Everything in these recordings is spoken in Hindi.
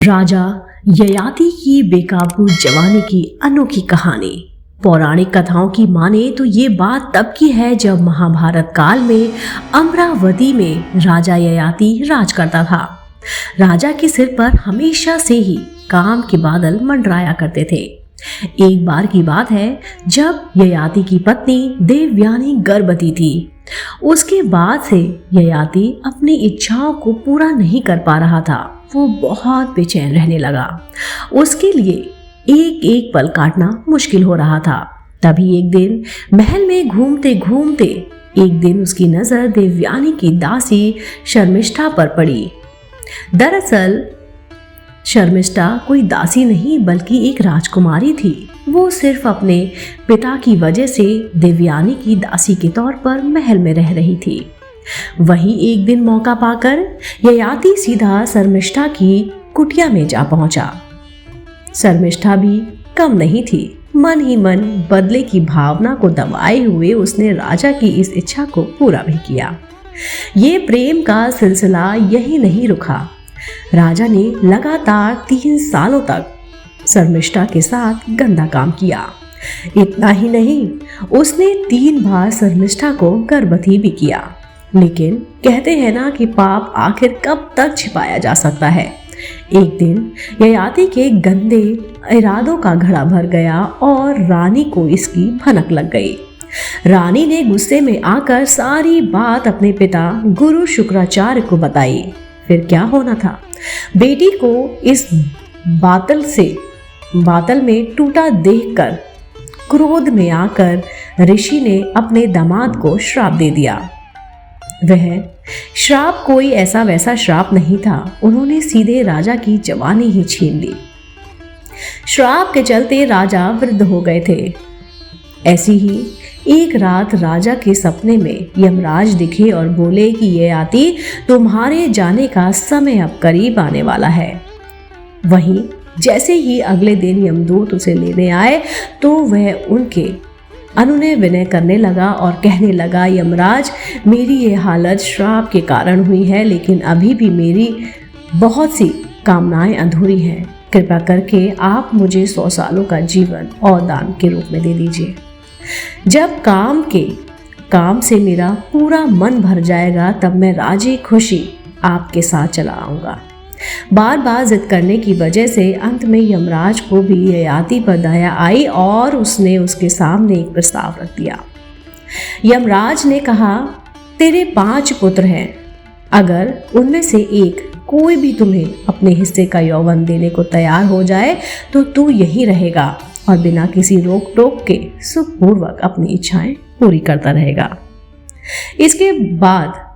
राजा ययाति की बेकाबू जवानी की अनोखी कहानी। पौराणिक कथाओं की माने तो ये बात तब की है जब महाभारत काल में अमरावती में राजा ययाति राज करता था। राजा के सिर पर हमेशा से ही काम के बादल मंडराया करते थे। एक बार की बात है जब ययाति की पत्नी देवयानी गर्भवती थी। उसके बाद से ययाति अपनी इच्छाओं को पूरा नहीं कर पा रहा था। वो बहुत बेचैन रहने लगा। उसके लिए एक एक पल काटना मुश्किल हो रहा था। तभी एक दिन महल में घूमते घूमते एक दिन उसकी नजर देवयानी की दासी शर्मिष्ठा पर पड़ी। दरअसल शर्मिष्ठा कोई दासी नहीं बल्कि एक राजकुमारी थी। वो सिर्फ अपने पिता की वजह से देवयानी की दासी के तौर पर महल में रह रही थी। वहीं एक दिन मौका पाकर ययाति सीधा शर्मिष्ठा की कुटिया में जा पहुंचा। शर्मिष्ठा भी कम नहीं थी। मन ही मन बदले की भावना को दबाए हुए उसने राजा की इस इच्छा को पूरा भी किया। ये प्रेम का सिलसिला यही नहीं रुका। राजा ने लगातार 3 सालों तक शर्मिष्ठा के साथ गंदा काम किया। इतना ही नहीं, उसने 3 बार शर्मिष्ठा को गर्भवती भी किया। लेकिन कहते हैं ना कि पाप आखिर कब तक छिपाया जा सकता है। एक दिन ययाति के गंदे इरादों का घड़ा भर गया और रानी को इसकी भनक लग गई। रानी ने गुस्से में आकर सारी बात अपने पिता गुरु शुक्राचार्य को बताई। फिर क्या होना था, बेटी को इस बातल में टूटा देखकर क्रोध में आकर ऋषि ने अपने दामाद को श्राप दे दिया। वह श्राप कोई ऐसा वैसा श्राप नहीं था। उन्होंने सीधे राजा की जवानी ही छीन ली। श्राप के चलते राजा वृद्ध हो गए थे। ऐसी ही एक रात राजा के सपने में यमराज दिखे और बोले कि ययाति, तुम्हारे जाने का समय अब करीब आने वाला है। वहीं जैसे ही अगले दिन यमदूत उसे लेने आए तो वह उनके अनुनय विनय करने लगा और कहने लगा, यमराज, मेरी ये हालत श्राप के कारण हुई है, लेकिन अभी भी मेरी बहुत सी कामनाएं अधूरी हैं। कृपा करके आप मुझे 100 सालों का जीवन और दान के रूप में दे दीजिए। जब काम से मेरा पूरा मन भर जाएगा तब मैं राजी खुशी आपके साथ चला आऊँगा। बार बार जिद करने की वजह से अंत में यमराज को भी ययाति पर दया आई और उसने उसके सामने एक प्रस्ताव रख दिया। यमराज ने कहा, तेरे 5 पुत्र हैं। अगर उनमें से एक कोई भी तुम्हें अपने हिस्से का यौवन देने को तैयार हो जाए तो तू यहीं रहेगा और बिना किसी रोक टोक के सुखपूर्वक अपनी इच्छाएं पूरी करता रहेगा। इसके बाद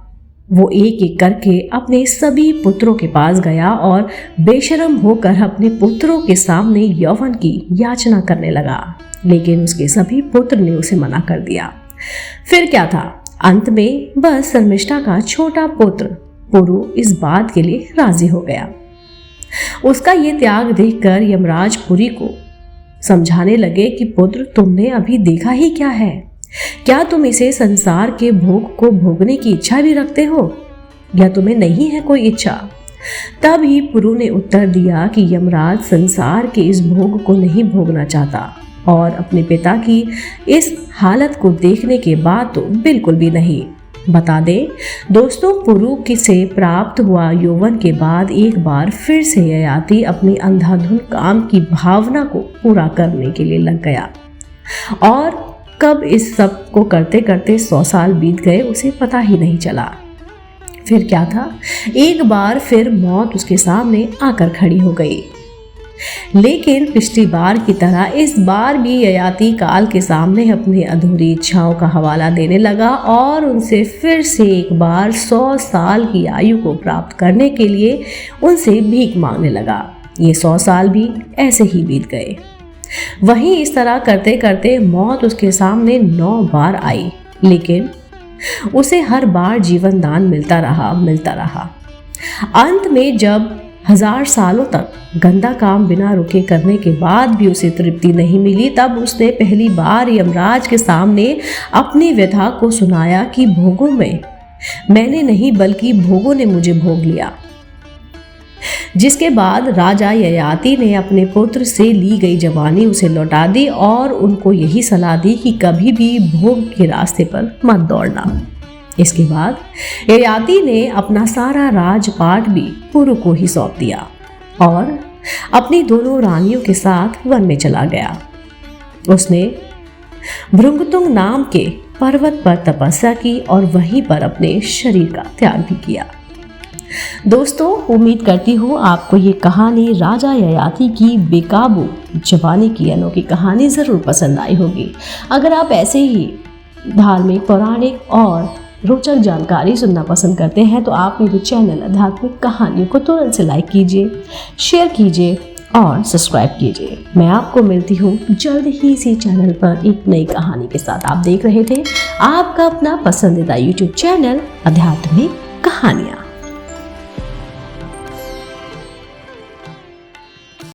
वो एक एक करके अपने सभी पुत्रों के पास गया और बेशर्म होकर अपने पुत्रों के सामने यौवन की याचना करने लगा। लेकिन उसके सभी पुत्र ने उसे मना कर दिया। फिर क्या था, अंत में बस शर्मिष्ठा का छोटा पुत्र पुरु इस बात के लिए राजी हो गया। उसका ये त्याग देखकर यमराज पुरी को समझाने लगे कि पुत्र, तुमने अभी देखा ही क्या है? क्या तुम इसे संसार के भोग को भोगने की इच्छा भी रखते हो या तुम्हें नहीं है कोई इच्छा? तब ही पुरु ने उत्तर दिया कि यमराज संसार के इस भोग को नहीं भोगना चाहता और अपने पिता की इस हालत को देखने के बाद तो बिल्कुल भी नहीं। बता दें दोस्तों, पुरु से प्राप्त हुआ यौवन के बाद एक बार फिर से ययाति अपनी अंधाधुन काम की भावना को पूरा करने के लिए लग गया और कब इस सब को करते करते 100 साल बीत गए उसे पता ही नहीं चला। फिर क्या था, एक बार फिर मौत उसके सामने आकर खड़ी हो गई। लेकिन पिछली बार की तरह इस बार भी ययाति काल के सामने अपनी अधूरी इच्छाओं का हवाला देने लगा और उनसे फिर से एक बार 100 साल की आयु को प्राप्त करने के लिए उनसे भीख मांगने लगा। ये 100 साल भी ऐसे ही बीत गए। वहीं इस तरह करते करते मौत उसके सामने 9 बार आई, लेकिन उसे हर बार जीवन दान मिलता रहा। अंत में जब 1000 सालों तक गंदा काम बिना रुके करने के बाद भी उसे तृप्ति नहीं मिली, तब उसने पहली बार यमराज के सामने अपनी व्यथा को सुनाया कि भोगों में मैंने नहीं बल्कि भोगों ने मुझे भोग लिया। जिसके बाद राजा ययाति ने अपने पुत्र से ली गई जवानी उसे लौटा दी और उनको यही सलाह दी कि कभी भी भोग के रास्ते पर मत दौड़ना। इसके बाद ययाति ने अपना सारा राजपाट भी पुरु को ही सौंप दिया और अपनी दोनों रानियों के साथ वन में चला गया। उसने भृंगतुंग नाम के पर्वत पर तपस्या की और वहीं पर अपने शरीर का त्याग भी किया। दोस्तों, उम्मीद करती हूँ आपको ये कहानी राजा ययाति की बेकाबू जवानी की अनोखी कहानी ज़रूर पसंद आई होगी। अगर आप ऐसे ही धार्मिक, पौराणिक और रोचक जानकारी सुनना पसंद करते हैं तो आप मेरे चैनल आध्यात्मिक कहानियों को तुरंत से लाइक कीजिए, शेयर कीजिए और सब्सक्राइब कीजिए। मैं आपको मिलती हूँ जल्द ही इसी चैनल पर एक नई कहानी के साथ। आप देख रहे थे आपका अपना पसंदीदा YouTube चैनल आध्यात्मिक कहानियाँ।